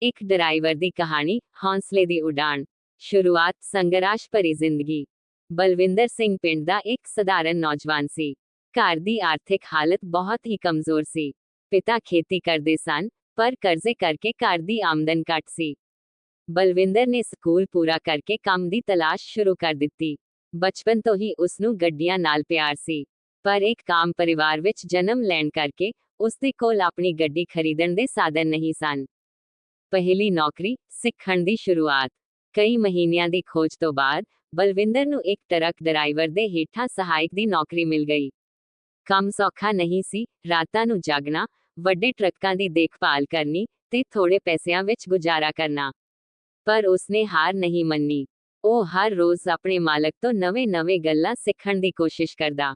ਇੱਕ ਡਰਾਈਵਰ ਦੀ ਕਹਾਣੀ, ਹੌਸਲੇ ਦੀ ਉਡਾਣ। ਸ਼ੁਰੂਆਤ, ਸੰਘਰਸ਼ ਭਰੀ ਜ਼ਿੰਦਗੀ। ਬਲਵਿੰਦਰ ਸਿੰਘ ਪਿੰਡ ਦਾ ਇੱਕ ਸਧਾਰਨ ਨੌਜਵਾਨ ਸੀ। ਘਰ ਦੀ ਆਰਥਿਕ ਹਾਲਤ ਬਹੁਤ ਹੀ ਕਮਜ਼ੋਰ ਸੀ। ਪਿਤਾ ਖੇਤੀ ਕਰਦੇ ਸਨ, ਪਰ ਕਰਜ਼ੇ ਕਰਕੇ ਘਰ ਦੀ ਆਮਦਨ ਘੱਟ ਸੀ। ਬਲਵਿੰਦਰ ਨੇ ਸਕੂਲ ਪੂਰਾ ਕਰਕੇ ਕੰਮ ਦੀ ਤਲਾਸ਼ ਸ਼ੁਰੂ ਕਰ ਦਿੱਤੀ। ਬਚਪਨ ਤੋਂ ਹੀ ਉਸ ਨੂੰ ਗੱਡੀਆਂ ਨਾਲ ਪਿਆਰ ਸੀ, ਪਰ ਇੱਕ ਆਮ ਪਰਿਵਾਰ ਵਿੱਚ ਜਨਮ ਲੈਣ ਕਰਕੇ ਉਸ ਦੇ ਕੋਲ ਆਪਣੀ ਗੱਡੀ ਖਰੀਦਣ ਦੇ ਸਾਧਨ ਨਹੀਂ ਸਨ। ਪਹਿਲੀ ਨੌਕਰੀ, ਸਿੱਖਣ ਦੀ ਸ਼ੁਰੂਆਤ। ਕਈ ਮਹੀਨਿਆਂ ਦੀ ਖੋਜ ਤੋਂ ਬਾਅਦ ਬਲਵਿੰਦਰ ਨੂੰ ਇੱਕ ਟਰੱਕ ਡਰਾਈਵਰ ਦੇ ਹੇਠਾਂ ਸਹਾਇਕ ਦੀ ਨੌਕਰੀ ਮਿਲ ਗਈ। ਕੰਮ ਸੌਖਾ ਨਹੀਂ ਸੀ, ਰਾਤਾਂ ਨੂੰ ਜਾਗਣਾ, ਵੱਡੇ ਟਰੱਕਾਂ ਦੀ ਦੇਖਭਾਲ ਕਰਨੀ ਤੇ ਥੋੜੇ ਪੈਸਿਆਂ ਵਿੱਚ ਗੁਜ਼ਾਰਾ ਕਰਨਾ। ਪਰ ਉਸਨੇ ਹਾਰ ਨਹੀਂ ਮੰਨੀ। ਉਹ ਹਰ ਰੋਜ਼ ਆਪਣੇ ਮਾਲਕ ਤੋਂ ਨਵੇਂ-ਨਵੇਂ ਗੱਲਾਂ ਸਿੱਖਣ ਦੀ ਕੋਸ਼ਿਸ਼ ਕਰਦਾ।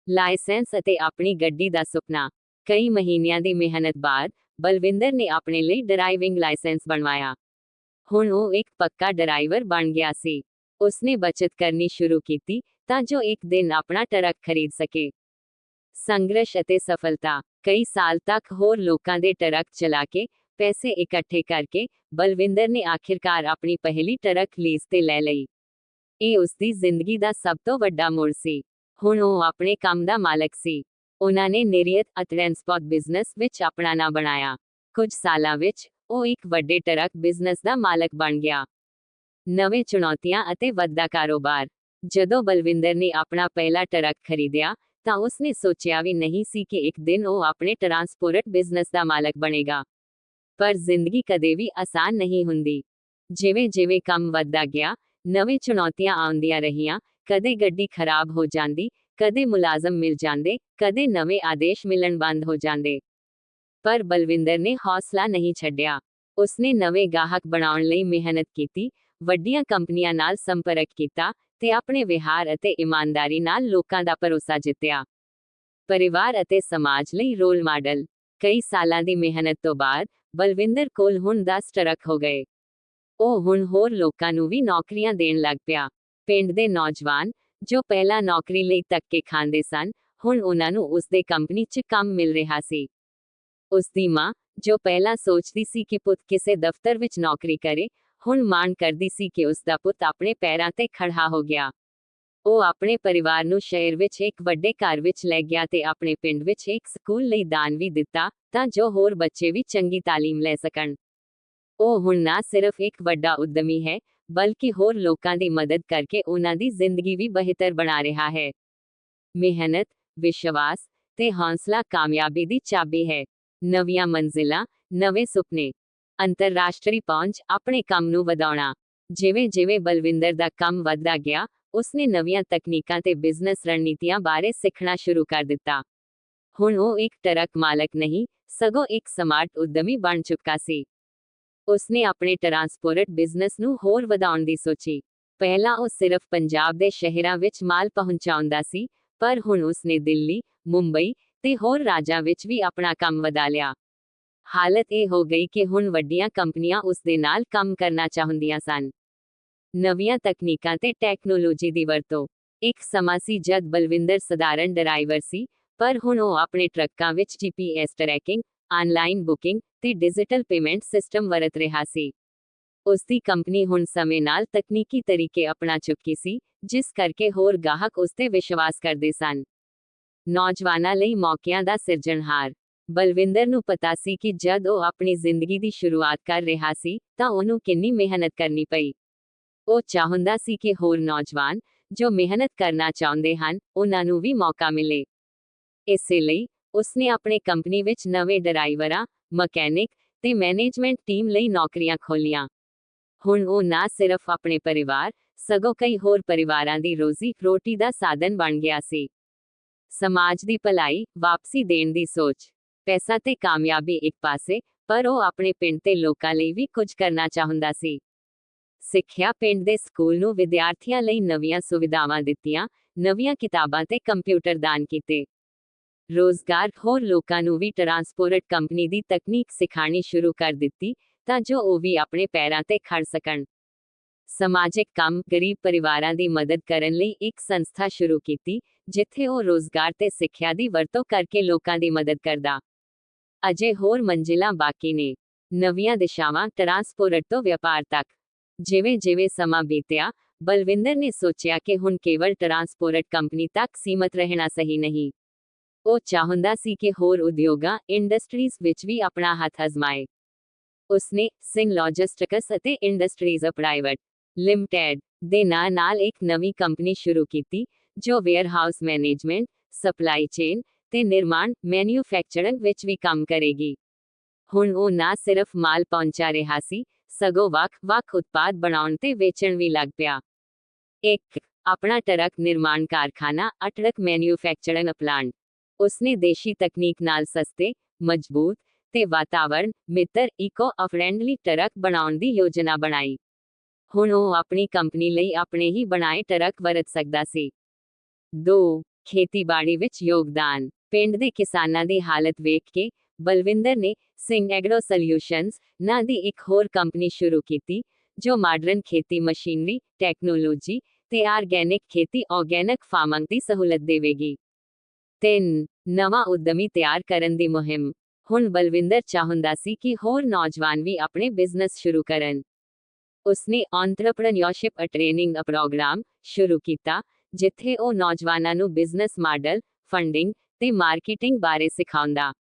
ਲਾਇਸੈਂਸ ਅਤੇ ਆਪਣੀ ਗੱਡੀ ਦਾ ਸੁਪਨਾ। ਕਈ ਮਹੀਨਿਆਂ ਦੀ ਮਿਹਨਤ ਬਾਅਦ ਬਲਵਿੰਦਰ ਨੇ ਆਪਣੇ ਲਈ ਡਰਾਈਵਿੰਗ ਲਾਇਸੈਂਸ ਬਣਵਾਇਆ। ਹੁਣ ਉਹ ਇੱਕ ਪੱਕਾ ਡਰਾਈਵਰ ਬਣ ਗਿਆ ਸੀ। ਉਸਨੇ ਬਚਤ ਕਰਨੀ ਸ਼ੁਰੂ ਕੀਤੀ ਤਾਂ ਜੋ ਇੱਕ ਦਿਨ ਆਪਣਾ ਟਰੱਕ ਖਰੀਦ ਸਕੇ। ਸੰਘਰਸ਼ ਅਤੇ ਸਫਲਤਾ। ਕਈ ਸਾਲ ਤੱਕ ਹੋਰ ਲੋਕਾਂ ਦੇ ਟਰੱਕ ਚਲਾ ਕੇ ਪੈਸੇ ਇਕੱਠੇ ਕਰਕੇ ਬਲਵਿੰਦਰ ਨੇ ਆਖਿਰਕਾਰ ਆਪਣੀ ਪਹਿਲੀ ਟਰੱਕ ਲੀਜ਼ ਤੇ ਲੈ ਲਈ। ਇਹ ਉਸਦੀ ਜ਼ਿੰਦਗੀ ਦਾ ਸਭ ਤੋਂ ਵੱਡਾ ਮੋੜ ਸੀ। ਹੁਣ ਉਹ ਆਪਣੇ ਕੰਮ ਦਾ ਮਾਲਕ ਸੀ। ਉਹਨਾਂ ਨੇ ਨਿਰਯਤ ਟਰਾਂਸਪੋਰਟ ਬਿਜ਼ਨਸ ਵਿੱਚ ਆਪਣਾ ਨਾਂ ਬਣਾਇਆ। ਕੁਝ ਸਾਲਾਂ ਵਿੱਚ ਉਹ ਇੱਕ ਵੱਡੇ ਟਰੱਕ ਬਿਜ਼ਨਸ ਦਾ ਮਾਲਕ ਬਣ ਗਿਆ। ਨਵੇਂ ਚੁਣੌਤੀਆਂ ਅਤੇ ਵੱਧਦਾ ਕਾਰੋਬਾਰ। ਜਦੋਂ ਬਲਵਿੰਦਰ ਨੇ ਆਪਣਾ ਪਹਿਲਾ ਟਰੱਕ ਖਰੀਦਿਆ ਤਾਂ ਉਸਨੇ ਸੋਚਿਆ ਵੀ ਨਹੀਂ ਸੀ ਕਿ ਇੱਕ ਦਿਨ ਉਹ ਆਪਣੇ ਟਰਾਂਸਪੋਰਟ ਬਿਜ਼ਨਸ ਦਾ ਮਾਲਕ ਬਣੇਗਾ। ਪਰ ਜ਼ਿੰਦਗੀ ਕਦੇ ਵੀ ਆਸਾਨ ਨਹੀਂ ਹੁੰਦੀ। ਜਿਵੇਂ-ਜਿਵੇਂ ਕੰਮ ਵੱਧਦਾ ਗਿਆ, ਨਵੇਂ ਚੁਣੌਤੀਆਂ ਆਉਂਦੀਆਂ ਰਹੀਆਂ। ਕਦੇ ਗੱਡੀ ਖਰਾਬ ਹੋ ਜਾਂਦੀ, ਕਦੇ ਮੁਲਾਜ਼ਮ ਮਿਲ ਜਾਂਦੇ, ਕਦੇ ਨਵੇਂ ਆਦੇਸ਼ ਮਿਲਣ ਬੰਦ ਹੋ ਜਾਂਦੇ। ਪਰ ਬਲਵਿੰਦਰ ਨੇ ਹੌਸਲਾ ਨਹੀਂ ਛੱਡਿਆ। ਉਸਨੇ ਨਵੇਂ ਗਾਹਕ ਬਣਾਉਣ ਲਈ ਮਿਹਨਤ ਕੀਤੀ, ਵੱਡੀਆਂ ਕੰਪਨੀਆਂ ਨਾਲ ਸੰਪਰਕ ਕੀਤਾ ਤੇ ਆਪਣੇ ਵਿਹਾਰ ਅਤੇ ਇਮਾਨਦਾਰੀ ਨਾਲ ਲੋਕਾਂ ਦਾ ਭਰੋਸਾ ਜਿੱਤਿਆ। ਪਰਿਵਾਰ ਅਤੇ ਸਮਾਜ ਲਈ ਰੋਲ ਮਾਡਲ। ਕਈ ਸਾਲਾਂ ਦੀ ਮਿਹਨਤ ਤੋਂ ਬਾਅਦ ਬਲਵਿੰਦਰ ਕੋਲ ਹੁਣ 10 ਟਰੱਕ ਹੋ ਗਏ। ਉਹ ਹੁਣ ਹੋਰ ਲੋਕਾਂ ਨੂੰ ਵੀ ਨੌਕਰੀਆਂ ਦੇਣ ਲੱਗ ਪਿਆ। ਪਿੰਡ ਦੇ ਨੌਜਵਾਨ, ਜੋ ਪਹਿਲਾਂ ਨੌਕਰੀ ਲਈ ਧੱਕੇ ਖਾਂਦੇ ਸਨ, ਹੁਣ ਉਹਨਾਂ ਨੂੰ ਉਸਦੇ ਕੰਪਨੀ 'ਚ ਕੰਮ ਮਿਲ ਰਿਹਾ ਸੀ। ਉਸਦੀ ਮਾਂ, ਜੋ ਪਹਿਲਾਂ ਸੋਚਦੀ ਸੀ ਕਿ ਪੁੱਤ ਕਿਸੇ ਦਫ਼ਤਰ ਵਿੱਚ ਨੌਕਰੀ ਕਰੇ, ਹੁਣ ਮਾਣ ਕਰਦੀ ਸੀ ਕਿ ਉਸਦਾ ਪੁੱਤ ਆਪਣੇ ਪੈਰਾਂ ਤੇ ਖੜਾ ਹੋ ਗਿਆ। ਉਹ ਆਪਣੇ ਪਰਿਵਾਰ ਨੂੰ ਸ਼ਹਿਰ ਵਿੱਚ ਇੱਕ ਵੱਡੇ ਘਰ ਵਿੱਚ ਲੈ ਗਿਆ ਤੇ ਆਪਣੇ ਪਿੰਡ ਵਿੱਚ ਇੱਕ ਸਕੂਲ ਲਈ ਦਾਨ ਵੀ ਦਿੱਤਾ, ਤਾਂ ਜੋ ਹੋਰ ਬੱਚੇ ਵੀ ਚੰਗੀ ਤਾਲੀਮ ਲੈ ਸਕਣ। ਉਹ ਹੁਣ ਨਾ ਸਿਰਫ ਇੱਕ ਵੱਡਾ ਉੱਦਮੀ ਹੈ, ਬਲਕਿ ਹੋਰ ਲੋਕਾਂ ਦੀ ਮਦਦ ਕਰਕੇ ਉਹਨਾਂ ਦੀ ਜ਼ਿੰਦਗੀ ਵੀ ਬਿਹਤਰ ਬਣਾ ਰਿਹਾ ਹੈ। ਮਿਹਨਤ, ਵਿਸ਼ਵਾਸ ਤੇ ਹੌਸਲਾ ਕਾਮਯਾਬੀ ਦੀ ਚਾਬੀ ਹੈ। ਨਵੀਆਂ ਮੰਜ਼ਿਲਾਂ, ਨਵੇਂ ਸੁਪਨੇ, ਅੰਤਰਰਾਸ਼ਟਰੀ ਪਹੁੰਚ, ਆਪਣੇ ਕੰਮ ਨੂੰ ਵਧਾਉਣਾ। ਜਿਵੇਂ-ਜਿਵੇਂ ਬਲਵਿੰਦਰ ਦਾ ਕੰਮ ਵੱਧਦਾ ਗਿਆ, ਉਸਨੇ ਨਵੀਆਂ ਤਕਨੀਕਾਂ ਤੇ ਬਿਜ਼ਨਸ ਰਣਨੀਤੀਆਂ ਬਾਰੇ ਸਿੱਖਣਾ ਸ਼ੁਰੂ ਕਰ ਦਿੱਤਾ। ਹੁਣ ਉਹ ਇੱਕ ਟਰੱਕ ਮਾਲਕ ਨਹੀਂ, ਸਗੋਂ ਇੱਕ ਸਮਾਰਟ ਉੱਦਮੀ ਬਣ ਚੁੱਕਾ ਸੀ। ਉਸਨੇ ਆਪਣੇ ਟਰਾਂਸਪੋਰਟ ਬਿਜ਼ਨਸ ਨੂੰ ਹੋਰ ਵਧਾਉਣ ਦੀ ਸੋਚੀ। ਪਹਿਲਾਂ ਉਹ ਸਿਰਫ ਪੰਜਾਬ ਦੇ ਸ਼ਹਿਰਾਂ ਵਿੱਚ ਮਾਲ ਪਹੁੰਚਾਉਂਦਾ ਸੀ, ਪਰ ਹੁਣ ਉਸਨੇ ਦਿੱਲੀ, ਮੁੰਬਈ ਤੇ ਹੋਰ ਰਾਜਾਂ ਵਿੱਚ ਵੀ ਆਪਣਾ ਕੰਮ ਵਧਾ ਲਿਆ। ਹਾਲਤ ਇਹ ਹੋ ਗਈ ਕਿ ਹੁਣ ਵੱਡੀਆਂ ਕੰਪਨੀਆਂ ਉਸਦੇ ਨਾਲ ਕੰਮ ਕਰਨਾ ਚਾਹੁੰਦੀਆਂ ਸਨ। ਨਵੀਆਂ ਤਕਨੀਕਾਂ ਤੇ ਟੈਕਨੋਲੋਜੀ ਦੀ ਵਰਤੋਂ। ਇੱਕ ਸਮਾਂ ਸੀ ਜਦ ਬਲਵਿੰਦਰ ਸਧਾਰਨ ਡਰਾਈਵਰ ਸੀ, ਪਰ ਹੁਣ ਉਹ ਆਪਣੇ ਟਰੱਕਾਂ ਵਿੱਚ GPS ਟਰੈਕਿੰਗ, ਆਨਲਾਈਨ ਬੁਕਿੰਗ ਤੇ ਡਿਜੀਟਲ ਪੇਮੈਂਟ ਸਿਸਟਮ ਵਰਤ ਰਿਹਾ ਸੀ। ਉਸਦੀ ਕੰਪਨੀ ਹੁਣ ਸਮੇਂ ਨਾਲ ਤਕਨੀਕੀ ਤਰੀਕੇ ਅਪਣਾ ਚੁੱਕੀ ਸੀ, ਜਿਸ ਕਰਕੇ ਹੋਰ ਗਾਹਕ ਉਸ ਤੇ ਵਿਸ਼ਵਾਸ ਕਰਦੇ ਸਨ। ਨੌਜਵਾਨਾਂ ਲਈ ਮੌਕਿਆਂ ਦਾ ਸਿਰਜਣਹਾਰ। ਬਲਵਿੰਦਰ ਨੂੰ ਪਤਾ ਸੀ ਕਿ ਜਦ ਉਹ ਆਪਣੀ ਜ਼ਿੰਦਗੀ ਦੀ ਸ਼ੁਰੂਆਤ ਕਰ ਰਿਹਾ ਸੀ ਤਾਂ ਉਹਨੂੰ ਕਿੰਨੀ ਮਿਹਨਤ ਕਰਨੀ ਪਈ। ਉਹ ਚਾਹੁੰਦਾ ਸੀ ਕਿ ਹੋਰ ਨੌਜਵਾਨ, ਜੋ ਮਿਹਨਤ ਕਰਨਾ ਚਾਹੁੰਦੇ ਹਨ, ਉਹਨਾਂ ਨੂੰ ਵੀ ਮੌਕਾ ਮਿਲੇ। ਇਸੇ ਲਈ ਉਸਨੇ ਆਪਣੀ ਕੰਪਨੀ ਵਿੱਚ ਨਵੇਂ ਡਰਾਈਵਰਾਂ, ਮਕੈਨਿਕ ਤੇ ਮੈਨੇਜਮੈਂਟ ਟੀਮ ਲਈ ਨੌਕਰੀਆਂ ਖੋਲ੍ਹੀਆਂ। ਹੁਣ ਉਹ ਨਾ ਸਿਰਫ ਆਪਣੇ ਪਰਿਵਾਰ, ਸਗੋਂ ਕਈ ਹੋਰ ਪਰਿਵਾਰਾਂ ਦੀ ਰੋਜ਼ੀ ਰੋਟੀ ਦਾ ਸਾਧਨ ਬਣ ਗਿਆ ਸੀ। ਸਮਾਜ ਦੀ ਭਲਾਈ, ਵਾਪਸੀ ਦੇਣ ਦੀ ਸੋਚ। ਪੈਸਾ ਤੇ ਕਾਮਯਾਬੀ ਇੱਕ ਪਾਸੇ, ਪਰ ਉਹ ਆਪਣੇ ਪਿੰਡ ਤੇ ਲੋਕਾਂ ਲਈ ਵੀ ਕੁਝ ਕਰਨਾ ਚਾਹੁੰਦਾ ਸੀ। ਸਿੱਖਿਆ। ਪਿੰਡ ਦੇ ਸਕੂਲ ਨੂੰ ਵਿਦਿਆਰਥੀਆਂ ਲਈ ਨਵੀਆਂ ਸੁਵਿਧਾਵਾਂ ਦਿੱਤੀਆਂ, ਨਵੀਆਂ ਕਿਤਾਬਾਂ ਤੇ ਕੰਪਿਊਟਰ ਦਾਨ ਕੀਤੇ। ਰੋਜ਼ਗਾਰ। ਹੋਰ ਲੋਕਾਂ ਨੂੰ ਵੀ ਟਰਾਂਸਪੋਰਟ ਕੰਪਨੀ ਦੀ ਤਕਨੀਕ ਸਿਖਾਣੀ ਸ਼ੁਰੂ ਕਰ ਦਿੱਤੀ, ਤਾਂ ਜੋ ਉਹ ਵੀ ਆਪਣੇ ਪੈਰਾਂ ਤੇ ਖੜ ਸਕਣ। ਸਮਾਜਿਕ ਕੰਮ। ਗਰੀਬ ਪਰਿਵਾਰਾਂ ਦੀ ਮਦਦ ਕਰਨ ਲਈ ਇੱਕ ਸੰਸਥਾ ਸ਼ੁਰੂ ਕੀਤੀ, ਜਿੱਥੇ ਉਹ ਰੋਜ਼ਗਾਰ ਤੇ ਸਿੱਖਿਆ ਦੀ ਵਰਤੋਂ ਕਰਕੇ ਲੋਕਾਂ ਦੀ ਮਦਦ ਕਰਦਾ। ਅਜੇ ਹੋਰ ਮੰਜ਼ਿਲਾਂ ਬਾਕੀ ਨੇ। ਨਵੀਆਂ ਦਿਸ਼ਾਵਾਂ, ਟਰਾਂਸਪੋਰਟ ਤੋਂ ਵਪਾਰ ਤੱਕ। ਜਿਵੇਂ-ਜਿਵੇਂ ਸਮਾਂ ਬੀਤਿਆ, ਬਲਵਿੰਦਰ ਨੇ ਸੋਚਿਆ ਕਿ ਹੁਣ ਕੇਵਲ ਟਰਾਂਸਪੋਰਟ ਕੰਪਨੀ ਤੱਕ ਸੀਮਤ ਰਹਿਣਾ ਸਹੀ ਨਹੀਂ। ਉਹ ਚਾਹੁੰਦਾ ਸੀ ਕਿ ਹੋਰ ਉਦਯੋਗਾਂ, ਇੰਡਸਟਰੀਜ਼ ਵਿੱਚ ਵੀ ਆਪਣਾ ਹੱਥ ਅਜ਼ਮਾਏ। ਉਸਨੇ ਸਿੰਘ ਲੌਜਿਸਟਿਕਸ ਅਤੇ ਇੰਡਸਟਰੀਜ਼ ਪ੍ਰਾਈਵੇਟ ਲਿਮਟਿਡ ਦੇ ਨਾਲ ਇੱਕ ਨਵੀਂ ਕੰਪਨੀ ਸ਼ੁਰੂ ਕੀਤੀ, ਜੋ ਵੇਅਰਹਾਊਸ ਮੈਨੇਜਮੈਂਟ, ਸਪਲਾਈ ਚੇਨ ਤੇ ਨਿਰਮਾਣ ਮੈਨੂਫੈਕਚਰਿੰਗ ਵਿੱਚ ਵੀ ਕੰਮ ਕਰੇਗੀ। ਹੁਣ ਉਹ ਨਾ ਸਿਰਫ ਮਾਲ ਪਹੁੰਚਾ ਰਿਹਾ ਸੀ, ਸਗੋਂ ਵੱਖ-ਵੱਖ ਉਤਪਾਦ ਬਣਾਉਣ ਤੇ ਵੇਚਣ ਵੀ ਲੱਗ ਪਿਆ। ਇੱਕ ਆਪਣਾ ਟਰੱਕ ਨਿਰਮਾਣ ਕਾਰਖਾਨਾ, ਟਰੱਕ ਮੈਨੂਫੈਕਚਰਿੰਗ ਪਲਾਂਟ। ਉਸਨੇ ਦੇਸ਼ੀ ਤਕਨੀਕ ਨਾਲ ਸਸਤੇ, ਮਜ਼ਬੂਤ ਤੇ ਵਾਤਾਵਰਣ ਮਿੱਤਰ ਇਕੋ-ਫ੍ਰੈਂਡਲੀ ਟਰੱਕ ਬਣਾਉਣ ਦੀ ਯੋਜਨਾ ਬਣਾਈ। ਹੁਣ ਉਹ ਆਪਣੀ ਕੰਪਨੀ ਲਈ ਆਪਣੇ ਹੀ ਬਣਾਏ ਟਰੱਕ ਵਰਤ ਸਕਦਾ ਸੀ। 2 ਖੇਤੀਬਾੜੀ ਵਿੱਚ ਯੋਗਦਾਨ। ਪਿੰਡ ਦੇ ਕਿਸਾਨਾਂ ਦੀ ਹਾਲਤ ਵੇਖ ਕੇ ਬਲਵਿੰਦਰ ਨੇ ਸਿੰਘ ਐਗਰੋ ਸੋਲਿਊਸ਼ਨਜ਼ ਨਾਂ ਦੀ ਇੱਕ ਹੋਰ ਕੰਪਨੀ ਸ਼ੁਰੂ ਕੀਤੀ, ਜੋ ਮਾਡਰਨ ਖੇਤੀ ਮਸ਼ੀਨਰੀ, ਟੈਕਨੋਲੋਜੀ ਤੇ ਆਰਗੈਨਿਕ ਖੇਤੀ ਆਰਗੈਨਿਕ ਫਾਰਮਿੰਗ ਦੀ ਸਹੂਲਤ ਦੇਵੇਗੀ। 3 ਨਵਾਂ ਉਦਮੀ ਤਿਆਰ ਕਰਨ ਦੀ ਮੁਹਿੰਮ। ਹੁਣ ਬਲਵਿੰਦਰ ਚਾਹੁੰਦਾ ਸੀ ਕਿ ਹੋਰ ਨੌਜਵਾਨ ਵੀ ਆਪਣੇ ਬਿਜ਼ਨਸ ਸ਼ੁਰੂ ਕਰਨ। ਉਸਨੇ ਐਂਟਰਪ੍ਰੇਨਿਓਰਸ਼ਿਪ ਟ੍ਰੇਨਿੰਗ ਪ੍ਰੋਗਰਾਮ ਸ਼ੁਰੂ ਕੀਤਾ, ਜਿੱਥੇ ਉਹ ਨੌਜਵਾਨਾਂ ਨੂੰ ਬਿਜ਼ਨਸ ਮਾਡਲ, ਫੰਡਿੰਗ ਤੇ ਮਾਰਕੀਟਿੰਗ ਬਾਰੇ ਸਿਖਾਉਂਦਾ।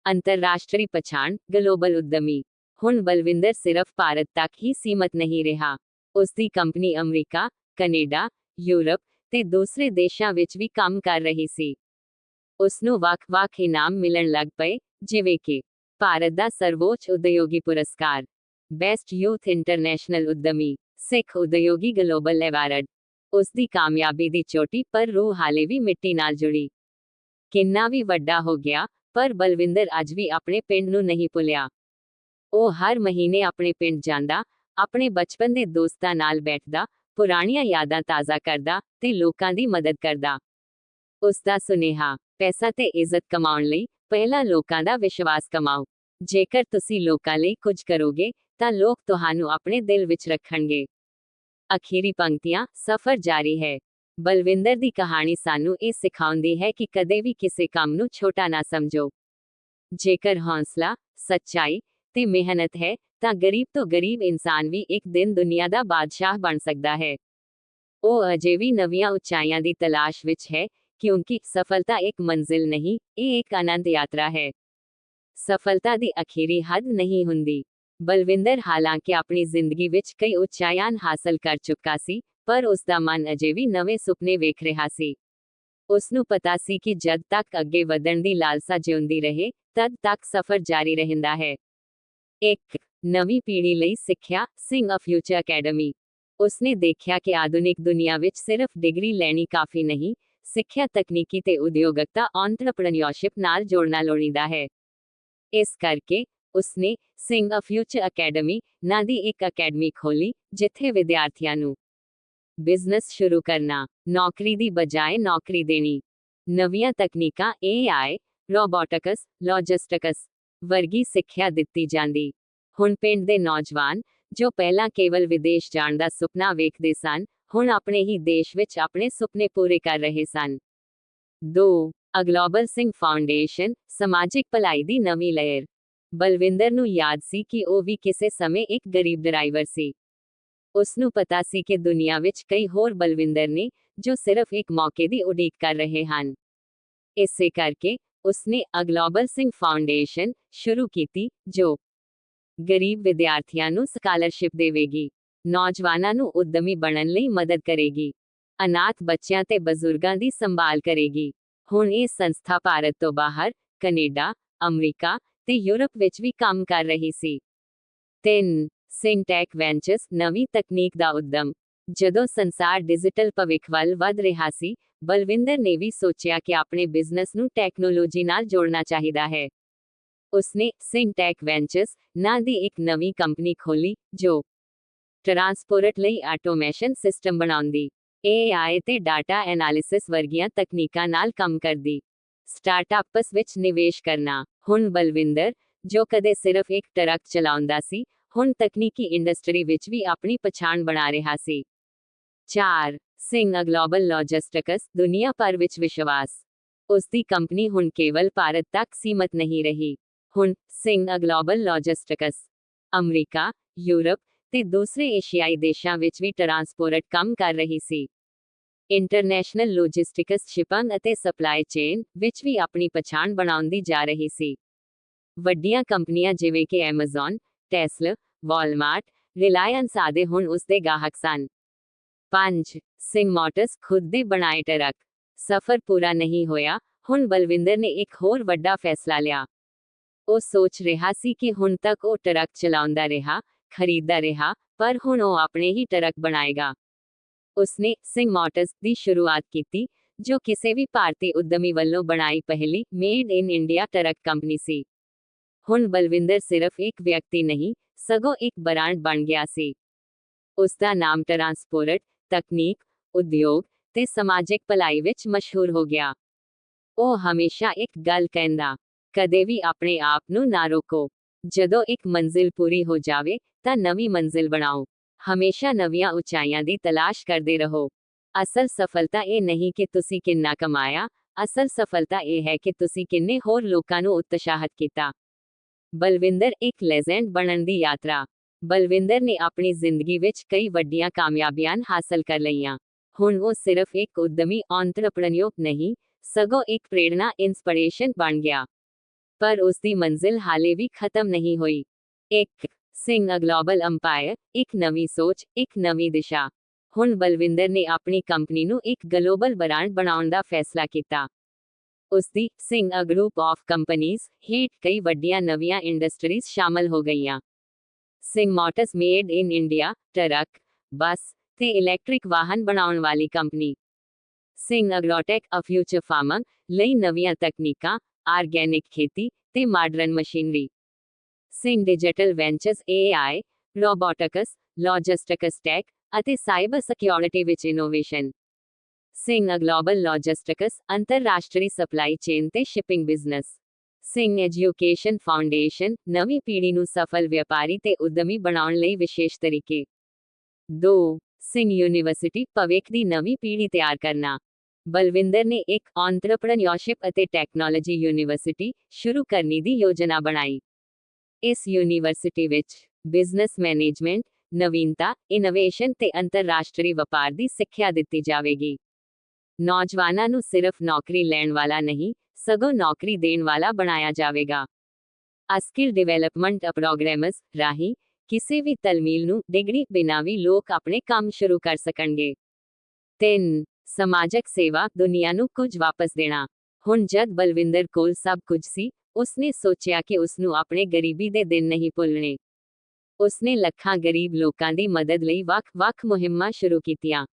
ਅੰਤਰਰਾਸ਼ਟਰੀ ਪਛਾਣ, ਗਲੋਬਲ ਉਦਮੀ। ਹੁਣ ਬਲਵਿੰਦਰ ਸਿਰਫ ਭਾਰਤ ਤੱਕ ਹੀ ਸੀਮਤ ਨਹੀਂ ਰਿਹਾ। ਉਸਦੀ ਕੰਪਨੀ ਅਮਰੀਕਾ, ਕੈਨੇਡਾ, ਯੂਰਪ ਤੇ ਦੂਸਰੇ ਦੇਸ਼ਾਂ ਵਿੱਚ ਵੀ ਕੰਮ ਕਰ ਰਹੀ ਸੀ। ਉਸਨੂੰ ਵੱਖ-ਵੱਖ ਇਨਾਮ ਮਿਲਣ ਲੱਗ ਪਏ, ਜਿਵੇਂ ਕਿ ਭਾਰਤ ਦਾ ਸਰਵੋੱਚ ਉਦਯੋਗੀ ਪੁਰਸਕਾਰ, ਬੈਸਟ ਯੂਥ ਇੰਟਰਨੈਸ਼ਨਲ ਉਦਮੀ, ਸਿੱਖ ਉਦਯੋਗੀ ਗਲੋਬਲ ਐਵਾਰਡ। ਉਸਦੀ ਕਾਮਯਾਬੀ ਦੀ ਚੋਟੀ ਪਰ ਰੂਹ ਹਾਲੇ ਵੀ ਮਿੱਟੀ ਨਾਲ ਜੁੜੀ। ਕਿੰਨਾ ਵੀ ਵੱਡਾ ਹੋ ਗਿਆ, ਪਰ ਬਲਵਿੰਦਰ ਅੱਜ ਵੀ ਆਪਣੇ ਪਿੰਡ ਨੂੰ ਨਹੀਂ ਭੁੱਲਿਆ। ਉਹ ਹਰ ਮਹੀਨੇ ਆਪਣੇ ਪਿੰਡ ਜਾਂਦਾ, ਆਪਣੇ ਬਚਪਨ ਦੇ ਦੋਸਤਾਂ ਨਾਲ ਬੈਠਦਾ, ਪੁਰਾਣੀਆਂ ਯਾਦਾਂ ਤਾਜ਼ਾ ਕਰਦਾ ਤੇ ਲੋਕਾਂ ਦੀ ਮਦਦ ਕਰਦਾ। ਉਸਦਾ ਸੁਨੇਹਾ, ਪੈਸਾ ਤੇ ਇੱਜ਼ਤ ਕਮਾਉਣ ਲਈ ਪਹਿਲਾਂ ਲੋਕਾਂ ਦਾ ਵਿਸ਼ਵਾਸ ਕਮਾਓ। ਜੇਕਰ ਤੁਸੀਂ ਲੋਕਾਂ ਲਈ ਕੁਝ ਕਰੋਗੇ, ਤਾਂ ਲੋਕ ਤੁਹਾਨੂੰ ਆਪਣੇ ਦਿਲ ਵਿੱਚ ਰੱਖਣਗੇ। ਅਖੀਰੀ ਪੰਕਤੀਆਂ, ਸਫ਼ਰ ਜਾਰੀ ਹੈ। ਬਲਵਿੰਦਰ ਦੀ ਕਹਾਣੀ ਸਾਨੂੰ ਇਹ ਸਿਖਾਉਂਦੀ ਹੈ ਕਿ ਕਦੇ ਵੀ ਕਿਸੇ ਕੰਮ ਨੂੰ ਛੋਟਾ ਨਾ ਸਮਝੋ। ਜੇਕਰ ਹੌਸਲਾ, ਸੱਚਾਈ ਤੇ ਮਿਹਨਤ ਹੈ, ਤਾਂ ਗਰੀਬ ਤੋਂ ਗਰੀਬ ਇਨਸਾਨ ਵੀ ਇੱਕ ਦਿਨ ਦੁਨੀਆ ਦਾ ਬਾਦਸ਼ਾਹ ਬਣ ਸਕਦਾ ਹੈ। ਉਹ ਅਜੇ ਵੀ ਨਵੀਆਂ ਉਚਾਈਆਂ ਦੀ ਤਲਾਸ਼ ਵਿੱਚ ਹੈ, ਕਿਉਂਕਿ ਸਫਲਤਾ ਇੱਕ ਮੰਜ਼ਿਲ ਨਹੀਂ, ਇਹ ਇੱਕ ਆਨੰਦ ਯਾਤਰਾ ਹੈ। ਸਫਲਤਾ ਦੀ ਅਖੀਰੀ ਹੱਦ ਨਹੀਂ ਹੁੰਦੀ। ਬਲਵਿੰਦਰ ਹਾਲਾਂਕਿ ਆਪਣੀ ਜ਼ਿੰਦਗੀ ਵਿੱਚ ਕਈ ਉਚਾਈਆਂ ਹਾਸਲ ਕਰ ਚੁੱਕਾ ਸੀ, ਪਰ ਉਸਦਾ ਮਨ ਅਜੇ ਵੀ ਨਵੇਂ ਸੁਪਨੇ ਵੇਖ ਰਿਹਾ ਸੀ। ਉਸਨੂੰ ਪਤਾ ਸੀ ਕਿ ਜਦ ਤੱਕ ਅੱਗੇ ਵਧਣ ਦੀ ਲਾਲਸਾ ਜਿਉਂਦੀ ਰਹੇ, ਤਦ ਤੱਕ ਸਫ਼ਰ ਜਾਰੀ ਰਹਿੰਦਾ ਹੈ। ਇੱਕ ਨਵੀਂ ਪੀੜ੍ਹੀ ਲਈ ਸਿੱਖਿਆ, ਸਿੰਘ ਫਿਊਚਰ ਅਕੈਡਮੀ। ਉਸਨੇ ਦੇਖਿਆ ਕਿ ਆਧੁਨਿਕ ਦੁਨੀਆ ਵਿੱਚ ਸਿਰਫ ਡਿਗਰੀ ਲੈਣੀ ਕਾਫੀ ਨਹੀਂ, ਸਿੱਖਿਆ ਤਕਨੀਕੀ ਤੇ ਉਦਯੋਗਿਕਤਾ ਐਂਟਰਪ੍ਰੇਨਿਓਰਸ਼ਿਪ ਨਾਲ ਜੋੜਨਾ ਲੋੜੀਂਦਾ ਹੈ। ਇਸ ਕਰਕੇ ਉਸਨੇ ਸਿੰਘ ਫਿਊਚਰ ਅਕੈਡਮੀ ਨਾਂ ਦੀ ਇੱਕ ਅਕੈਡਮੀ ਖੋਲ੍ਹੀ, ਜਿੱਥੇ ਵਿਦਿਆਰਥੀਆਂ ਨੂੰ ਬਿਜ਼ਨਸ ਸ਼ੁਰੂ ਕਰਨਾ, ਨੌਕਰੀ ਦੀ ਬਜਾਏ ਨੌਕਰੀ ਦੇਣੀ, ਨਵੀਆਂ ਤਕਨੀਕਾਂ AI, ਰੋਬੋਟਿਕਸ, ਲੌਜਿਸਟਿਕਸ ਵਰਗੀ ਸਿੱਖਿਆ ਦਿੱਤੀ ਜਾਂਦੀ। ਹੁਣ ਪਿੰਡ ਦੇ ਨੌਜਵਾਨ, ਜੋ ਪਹਿਲਾਂ ਕੇਵਲ ਵਿਦੇਸ਼ ਜਾਣ ਦਾ ਸੁਪਨਾ ਵੇਖਦੇ ਸਨ, ਹੁਣ ਆਪਣੇ ਹੀ ਦੇਸ਼ ਵਿੱਚ ਆਪਣੇ ਸੁਪਨੇ ਪੂਰੇ ਕਰ ਰਹੇ ਸਨ। 2 ਗਲੋਬਲ ਸਿੰਘ ਫਾਊਂਡੇਸ਼ਨ, ਸਮਾਜਿਕ ਭਲਾਈ ਦੀ ਨਵੀਂ ਲਹਿਰ। ਬਲਵਿੰਦਰ ਨੂੰ ਯਾਦ ਸੀ ਕਿ ਉਹ ਵੀ ਕਿਸੇ ਸਮੇਂ ਇੱਕ ਗਰੀਬ ਡਰਾਈਵਰ ਸੀ। ਉਸਨੂੰ ਪਤਾ ਸੀ ਕਿ ਦੁਨੀਆ ਵਿੱਚ ਕਈ ਹੋਰ ਬਲਵਿੰਦਰ ਨੇ, ਜੋ ਸਿਰਫ ਇੱਕ ਮੌਕੇ ਦੀ ਉਡੀਕ ਕਰ ਰਹੇ ਹਨ। ਇਸੇ ਕਰਕੇ ਉਸਨੇ ਗਲੋਬਲ ਸਿੰਘ ਫਾਊਂਡੇਸ਼ਨ ਸ਼ੁਰੂ ਕੀਤੀ, ਜੋ ਗਰੀਬ ਵਿਦਿਆਰਥੀਆਂ ਨੂੰ ਸਕਾਲਰਸ਼ਿਪ ਦੇਵੇਗੀ, ਨੌਜਵਾਨਾਂ ਨੂੰ ਉੱਦਮੀ ਬਣਨ ਲਈ ਮਦਦ ਕਰੇਗੀ, ਅਨਾਥ ਬੱਚਿਆਂ ਤੇ ਬਜ਼ੁਰਗਾਂ ਦੀ ਸੰਭਾਲ ਕਰੇਗੀ। ਹੁਣ ਇਹ ਸੰਸਥਾ ਭਾਰਤ ਤੋਂ ਬਾਹਰ, ਕੈਨੇਡਾ, ਅਮਰੀਕਾ ਤੇ ਯੂਰਪ ਵਿੱਚ ਵੀ ਕੰਮ ਕਰ ਰਹੀ ਸੀ। 3 ਸਿੰਘ ਟੈਕ ਵੈਂਚਰਸ, ਨਵੀਂ ਤਕਨੀਕ ਦਾ ਉੱਦਮ। ਜਦੋਂ ਸੰਸਾਰ ਡਿਜੀਟਲ ਭਵਿੱਖ ਵੱਲ ਵਧ ਰਿਹਾ ਸੀ, ਬਲਵਿੰਦਰ ਨੇ ਵੀ ਸੋਚਿਆ ਕਿ ਆਪਣੇ ਬਿਜ਼ਨਸ ਨੂੰ ਟੈਕਨੋਲੋਜੀ ਨਾਲ ਜੋੜਨਾ ਚਾਹੀਦਾ ਹੈ। ਉਸਨੇ ਸਿੰਘ ਟੈਕ ਵੈਂਚਰਸ ਨਾਂ ਦੀ ਇੱਕ ਨਵੀਂ ਕੰਪਨੀ ਖੋਲ੍ਹੀ, ਜੋ ਟਰਾਂਸਪੋਰਟ ਲਈ ਆਟੋਮੇਸ਼ਨ ਸਿਸਟਮ ਬਣਾਉਂਦੀ, AI ਤੇ ਡਾਟਾ ਐਨਾਲਿਸਿਸ ਵਰਗੀਆਂ ਤਕਨੀਕਾਂ ਨਾਲ ਕੰਮ ਕਰਦੀ। ਸਟਾਰਟਅਪਸ ਵਿੱਚ ਨਿਵੇਸ਼ ਕਰਨਾ। ਹੁਣ ਬਲਵਿੰਦਰ, ਜੋ ਕਦੇ ਸਿਰਫ ਇੱਕ ਟਰੱਕ ਚਲਾਉਂਦਾ ਸੀ, ਹੁਣ ਤਕਨੀਕੀ ਇੰਡਸਟਰੀ ਵਿੱਚ ਵੀ ਆਪਣੀ ਪਛਾਣ ਬਣਾ ਰਿਹਾ ਸੀ। 4 ਸਿੰਘ ਗਲੋਬਲ ਲੌਜਿਸਟਿਕਸ, ਦੁਨੀਆ ਭਰ ਵਿੱਚ ਵਿਸ਼ਵਾਸ। ਉਸਦੀ ਕੰਪਨੀ ਹੁਣ ਕੇਵਲ ਭਾਰਤ ਤੱਕ ਸੀਮਤ ਨਹੀਂ ਰਹੀ। ਹੁਣ Singh global logistics America, Europe ਤੇ ਦੂਸਰੇ ਏਸ਼ੀਆਈ ਦੇਸ਼ਾਂ ਵਿੱਚ ਵੀ ਟਰਾਂਸਪੋਰਟ ਕੰਮ ਕਰ ਰਹੀ ਸੀ। ਇੰਟਰਨੈਸ਼ਨਲ ਲੌਜਿਸਟਿਕਸ ਸ਼ਿਪਿੰਗ ਅਤੇ ਸਪਲਾਈ ਚੇਨ ਵਿੱਚ ਵੀ ਆਪਣੀ ਪਛਾਣ ਬਣਾਉਂਦੀ ਜਾ ਰਹੀ ਸੀ। ਵੱਡੀਆਂ ਕੰਪਨੀਆਂ ਜਿਵੇਂ ਕਿ ਐਮਾਜ਼ਨ, ਟੈਸਲਾ, ਵਾਲਮਾਰਟ, ਰਿਲਾਇੰਸ ਆਦਿ ਹੁਣ ਉਸ ਦੇ ਗਾਹਕ ਸਨ। 5. ਸਿੰਘ ਮੋਟਰਸ ਖੁਦ ਦੇ ਬਣਾਏ ਟਰੱਕ। ਸਫ਼ਰ ਪੂਰਾ ਨਹੀਂ ਹੋਇਆ, ਹੁਣ ਬਲਵਿੰਦਰ ਨੇ ਇੱਕ ਹੋਰ ਵੱਡਾ ਫੈਸਲਾ ਲਿਆ। ਉਹ ਸੋਚ ਰਿਹਾ ਸੀ ਕਿ ਹੁਣ ਤੱਕ ਉਹ ਟਰੱਕ ਚਲਾਉਂਦਾ ਰਿਹਾ, ਖਰੀਦਦਾ ਰਿਹਾ, ਪਰ ਹੁਣ ਉਹ ਆਪਣੇ ਹੀ ਟਰੱਕ ਬਣਾਏਗਾ। ਉਸਨੇ ਸਿੰਘ ਮੋਟਰਸ ਦੀ ਸ਼ੁਰੂਆਤ ਕੀਤੀ, ਜੋ ਕਿਸੇ ਵੀ ਭਾਰਤੀ ਉੱਦਮੀ ਵੱਲੋਂ ਬਣਾਈ ਪਹਿਲੀ made in India truck company ਸੀ। ਹੁਣ ਬਲਵਿੰਦਰ ਸਿਰਫ ਇੱਕ ਵਿਅਕਤੀ ਨਹੀਂ, ਸਗੋਂ ਇੱਕ ਬ੍ਰਾਂਡ ਬਣ ਗਿਆ ਸੀ। ਉਸ ਦਾ ਨਾਮ ਟਰਾਂਸਪੋਰਟ, ਤਕਨੀਕ, ਉਦਯੋਗ ਤੇ ਸਮਾਜਿਕ ਭਲਾਈ ਵਿੱਚ ਮਸ਼ਹੂਰ ਹੋ ਗਿਆ। ਉਹ ਹਮੇਸ਼ਾ ਇੱਕ ਗੱਲ ਕਹਿੰਦਾ, ਕਦੇ ਵੀ ਆਪਣੇ ਆਪ ਨੂੰ ਨਾ ਰੋਕੋ। ਜਦੋਂ ਇੱਕ ਮੰਜ਼ਿਲ ਪੂਰੀ ਹੋ ਜਾਵੇ ਤਾਂ ਨਵੀਂ ਮੰਜ਼ਿਲ ਬਣਾਓ। ਹਮੇਸ਼ਾ ਨਵੀਆਂ ਉਚਾਈਆਂ ਦੀ ਤਲਾਸ਼ ਕਰਦੇ ਰਹੋ। ਅਸਲ ਸਫਲਤਾ ਇਹ ਨਹੀਂ ਕਿ ਤੁਸੀਂ ਕਿੰਨਾ ਕਮਾਇਆ, ਅਸਲ ਸਫਲਤਾ ਇਹ ਹੈ ਕਿ ਤੁਸੀਂ ਕਿੰਨੇ ਹੋਰ ਲੋਕਾਂ ਨੂੰ ਉਤਸ਼ਾਹਿਤ ਕੀਤਾ। ਬਲਵਿੰਦਰ ਇੱਕ ਲੈਜੈਂਡ ਬਣਨ ਦੀ ਯਾਤਰਾ। ਬਲਵਿੰਦਰ ਨੇ ਆਪਣੀ ਜ਼ਿੰਦਗੀ ਵਿੱਚ ਕਈ ਵੱਡੀਆਂ ਕਾਮਯਾਬੀਆਂ ਹਾਸਲ ਕਰ ਲਈਆਂ। ਹੁਣ ਉਹ ਸਿਰਫ ਇੱਕ ਉੱਦਮੀ ਐਂਟਰਪ੍ਰੇਨਿਓਰ ਨਹੀਂ, ਸਗੋਂ ਇੱਕ ਪ੍ਰੇਰਣਾ ਇੰਸਪੀਰੇਸ਼ਨ ਬਣ ਗਿਆ। ਪਰ ਉਸ ਦੀ ਮੰਜ਼ਿਲ ਹਾਲੇ ਵੀ ਖਤਮ ਨਹੀਂ ਹੋਈ। 1. ਸਿੰਘ ਗਲੋਬਲ ਅੰਪਾਇਰ, ਇੱਕ ਨਵੀਂ ਸੋਚ, ਇੱਕ ਨਵੀਂ ਦਿਸ਼ਾ। ਹੁਣ ਬਲਵਿੰਦਰ ਨੇ ਆਪਣੀ ਕੰਪਨੀ ਨੂੰ ਇੱਕ ਗਲੋਬਲ ਬ੍ਰਾਂਡ ਬਣਾਉਣ ਦਾ ਫੈਸਲਾ ਕੀਤਾ। ਉਸ ਦੀ ਸਿੰਘ ਗਰੁੱਪ ਆਫ ਕੰਪਨੀਜ਼ ਹੇਠ ਕਈ ਵੱਡੀਆਂ ਨਵੀਆਂ ਇੰਡਸਟਰੀਜ਼ ਸ਼ਾਮਲ ਹੋ ਗਈਆਂ। Singh motors made in India, truck, bus ਤੇ ਇਲੈਕਟ੍ਰਿਕ ਵਾਹਨ ਬਣਾਉਣ ਵਾਲੀ ਕੰਪਨੀ। ਸਿੰਘ ਐਗਰੋਟੈਕ ਫਿਊਚਰ ਫਾਰਮਿੰਗ ਲਈ ਨਵੀਆਂ ਤਕਨੀਕਾਂ, ਆਰਗੈਨਿਕ ਖੇਤੀ ਤੇ modern machinery. Singh digital ventures AI, robotics, logistics tech ਅਤੇ ਸਾਈਬਰ ਸਿਕਿਉਰਿਟੀ ਵਿੱਚ ਇਨੋਵੇਸ਼ਨ। ਸਿੰਘ ਗਲੋਬਲ ਲੌਜਿਸਟਿਕਸ ਅੰਤਰਰਾਸ਼ਟਰੀ ਸਪਲਾਈ ਚੇਨ ਤੇ shipping business. Singh education foundation ਨਵੀਂ ਪੀੜ੍ਹੀ ਨੂੰ ਸਫਲ ਵਪਾਰੀ ਤੇ ਉੱਦਮੀ ਬਣਾਉਣ ਲਈ ਵਿਸ਼ੇਸ਼ ਤਰੀਕੇ। 2. ਸਿੰਘ ਯੂਨੀਵਰਸਿਟੀ ਭਵਿੱਖ ਦੀ ਨਵੀਂ ਪੀੜ੍ਹੀ ਤਿਆਰ ਕਰਨਾ। ਬਲਵਿੰਦਰ ਨੇ ਇੱਕ ਐਂਟਰਪ੍ਰੇਨਿਓਰਸ਼ਿਪ ਅਤੇ ਟੈਕਨੋਲੋਜੀ ਯੂਨੀਵਰਸਿਟੀ ਸ਼ੁਰੂ ਕਰਨ ਦੀ ਯੋਜਨਾ ਬਣਾਈ। ਇਸ ਯੂਨੀਵਰਸਿਟੀ ਵਿੱਚ ਬਿਜ਼ਨਸ ਮੈਨੇਜਮੈਂਟ, ਨਵੀਨਤਾ, ਇਨੋਵੇਸ਼ਨ ਤੇ ਅੰਤਰਰਾਸ਼ਟਰੀ ਵਪਾਰ ਦੀ ਸਿੱਖਿਆ ਦਿੱਤੀ ਜਾਵੇਗੀ। ਨੌਜਵਾਨਾਂ ਨੂੰ ਸਿਰਫ ਨੌਕਰੀ ਲੈਣ ਵਾਲਾ ਨਹੀਂ, ਸਗੋਂ ਨੌਕਰੀ ਦੇਣ ਵਾਲਾ ਬਣਾਇਆ ਜਾਵੇਗਾ। ਸਕਿੱਲ ਡਿਵੈਲਪਮੈਂਟ ਪ੍ਰੋਗਰਾਮਸ ਰਾਹੀਂ ਕਿਸੇ ਵੀ ਤਲਮੀਲ ਨੂੰ ਡਿਗਰੀ ਬਿਨਾਂ ਵੀ ਲੋਕ ਆਪਣੇ ਕੰਮ ਸ਼ੁਰੂ ਕਰ ਸਕਣਗੇ। 3. ਸਮਾਜਿਕ ਸੇਵਾ, ਦੁਨੀਆ ਨੂੰ ਕੁਝ ਵਾਪਸ ਦੇਣਾ। ਹੁਣ ਜਦ ਬਲਵਿੰਦਰ ਕੋਲ ਸਭ ਕੁਝ ਸੀ, ਉਸਨੇ ਸੋਚਿਆ ਕਿ ਉਸਨੂੰ ਆਪਣੇ ਗਰੀਬੀ ਦੇ ਦਿਨ ਨਹੀਂ ਭੁੱਲਣੇ। ਉਸਨੇ ਲੱਖਾਂ ਗਰੀਬ ਲੋਕਾਂ ਦੀ ਮਦਦ ਲਈ ਵੱਖ-ਵੱਖ ਮੁਹਿੰਮਾਂ ਸ਼ੁਰੂ ਕੀਤੀਆਂ।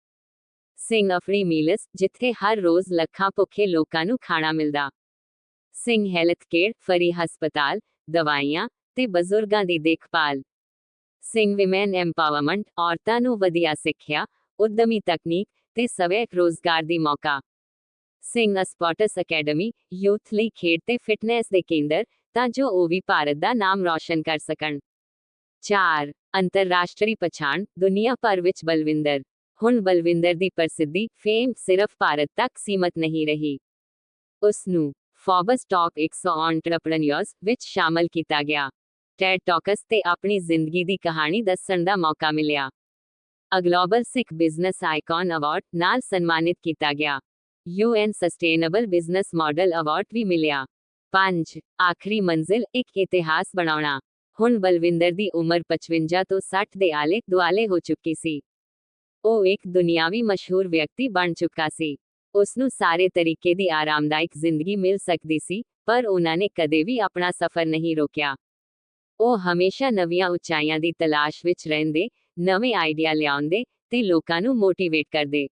ਸਿੰਘ ਫ੍ਰੀ ਮੀਲਸ, ਜਿੱਥੇ ਹਰ ਰੋਜ਼ ਲੱਖਾਂ ਭੁੱਖੇ ਲੋਕਾਂ ਨੂੰ ਖਾਣਾ ਮਿਲਦਾ। ਸਿੰਘ ਹੈਲਥ ਕੇਅਰ, ਫਰੀ ਹਸਪਤਾਲ, ਦਵਾਈਆਂ ਤੇ ਬਜ਼ੁਰਗਾਂ ਦੀ ਦੇਖਭਾਲ। ਸਿੰਘ ਵਿਮੈਨ ਐਮਪਾਵਰਮੈਂਟ, ਔਰਤਾਂ ਨੂੰ ਵਧੀਆ ਸਿੱਖਿਆ, ਉੱਦਮੀ ਤਕਨੀਕ ਤੇ ਸਵੈ ਰੋਜ਼ਗਾਰ ਦੀ ਮੌਕਾ। ਸਿੰਘ ਸਪੋਰਟਸ ਅਕੈਡਮੀ, ਯੂਥ ਲਈ ਖੇਡ ਤੇ ਫਿਟਨੈਸ ਦੇ ਕੇਂਦਰ, ਤਾਂ ਜੋ ਉਹ ਵੀ ਭਾਰਤ ਦਾ ਨਾਮ ਰੌਸ਼ਨ ਕਰ ਸਕਣ। 4. ਅੰਤਰਰਾਸ਼ਟਰੀ ਪਛਾਣ, ਦੁਨੀਆ ਭਰ ਵਿੱਚ ਬਲਵਿੰਦਰ। ਹੁਣ ਬਲਵਿੰਦਰ ਦੀ ਪ੍ਰਸਿੱਧੀ, ਫੇਮ ਸਿਰਫ ਭਾਰਤ ਤੱਕ ਸੀਮਤ ਨਹੀਂ ਰਹੀ। ਉਸ ਨੂੰ ਫੋਰਬਸ ਟੌਪ 100 ਐਂਟਰਪ੍ਰੇਨਿਓਰਸ ਵਿੱਚ ਸ਼ਾਮਲ ਕੀਤਾ ਗਿਆ। ਟੈਡ ਟਾਕਸ ਤੇ ਆਪਣੀ ਜ਼ਿੰਦਗੀ ਦੀ ਕਹਾਣੀ ਦੱਸਣ ਦਾ ਮੌਕਾ ਮਿਲਿਆ। Global Sikh business icon award ਨਾਲ ਸਨਮਾਨਿਤ ਕੀਤਾ ਗਿਆ। UN sustainable business model award ਵੀ ਮਿਲਿਆ। 5. ਆਖਰੀ ਮੰਜ਼ਿਲ, ਇੱਕ ਇਤਿਹਾਸ ਬਣਾਉਣਾ। ਹੁਣ ਬਲਵਿੰਦਰ ਦੀ ਉਮਰ 55 ਤੋਂ 60 ਦੇ ਆਲੇ ਦੁਆਲੇ ਹੋ ਚੁੱਕੀ ਸੀ। ਉਹ ਇੱਕ ਦੁਨਿਆਵੀ ਮਸ਼ਹੂਰ ਵਿਅਕਤੀ ਬਣ ਚੁੱਕਾ ਸੀ। ਉਸ ਨੂੰ ਸਾਰੇ ਤਰੀਕੇ ਦੀ ਆਰਾਮਦਾਇਕ ਜ਼ਿੰਦਗੀ ਮਿਲ ਸਕਦੀ ਸੀ, ਪਰ ਉਹਨਾਂ ਨੇ ਕਦੇ ਵੀ ਆਪਣਾ ਸਫ਼ਰ ਨਹੀਂ ਰੋਕਿਆ। ਉਹ ਹਮੇਸ਼ਾ ਨਵੀਆਂ ਉਚਾਈਆਂ ਦੀ ਤਲਾਸ਼ ਵਿੱਚ ਰਹਿੰਦੇ, ਨਵੇਂ ਆਈਡੀਆ ਲਿਆਉਂਦੇ ਤੇ ਲੋਕਾਂ ਨੂੰ ਮੋਟੀਵੇਟ ਕਰਦੇ।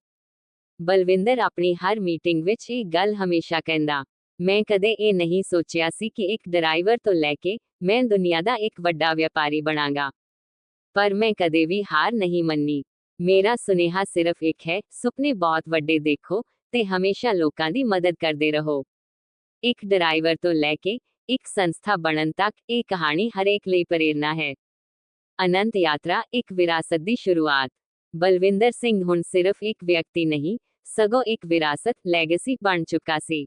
ਬਲਵਿੰਦਰ ਆਪਣੀ ਹਰ ਮੀਟਿੰਗ ਵਿੱਚ ਇਹ ਗੱਲ ਹਮੇਸ਼ਾ ਕਹਿੰਦਾ, ਮੈਂ ਕਦੇ ਇਹ ਨਹੀਂ ਸੋਚਿਆ ਸੀ ਕਿ ਇੱਕ ਡਰਾਈਵਰ ਤੋਂ ਲੈ ਕੇ ਮੈਂ ਦੁਨੀਆ ਦਾ ਇੱਕ ਵੱਡਾ ਵਪਾਰੀ ਬਣਾਂਗਾ। ਪਰ ਮੈਂ ਕਦੇ ਵੀ ਹਾਰ ਨਹੀਂ ਮੰਨੀ। ਮੇਰਾ ਸੁਨੇਹਾ ਸਿਰਫ ਇੱਕ ਹੈ, ਸੁਪਨੇ ਬਹੁਤ ਵੱਡੇ ਦੇਖੋ ਤੇ ਹਮੇਸ਼ਾ ਲੋਕਾਂ ਦੀ ਮਦਦ ਕਰਦੇ ਰਹੋ। ਇੱਕ ਡਰਾਈਵਰ ਤੋਂ ਲੈ ਕੇ ਇੱਕ ਸੰਸਥਾ ਬਣਨ ਤੱਕ ਇਹ ਕਹਾਣੀ ਹਰੇਕ ਲਈ ਪ੍ਰੇਰਨਾ ਹੈ। ਅਨੰਤ ਯਾਤਰਾ, ਇੱਕ ਵਿਰਾਸਤ ਦੀ ਸ਼ੁਰੂਆਤ। ਬਲਵਿੰਦਰ ਸਿੰਘ ਹੁਣ ਸਿਰਫ ਇੱਕ ਵਿਅਕਤੀ ਨਹੀਂ, ਸਗੋਂ ਇੱਕ ਵਿਰਾਸਤ, ਲੈਗੇਸੀ ਬਣ ਚੁੱਕਾ ਸੀ।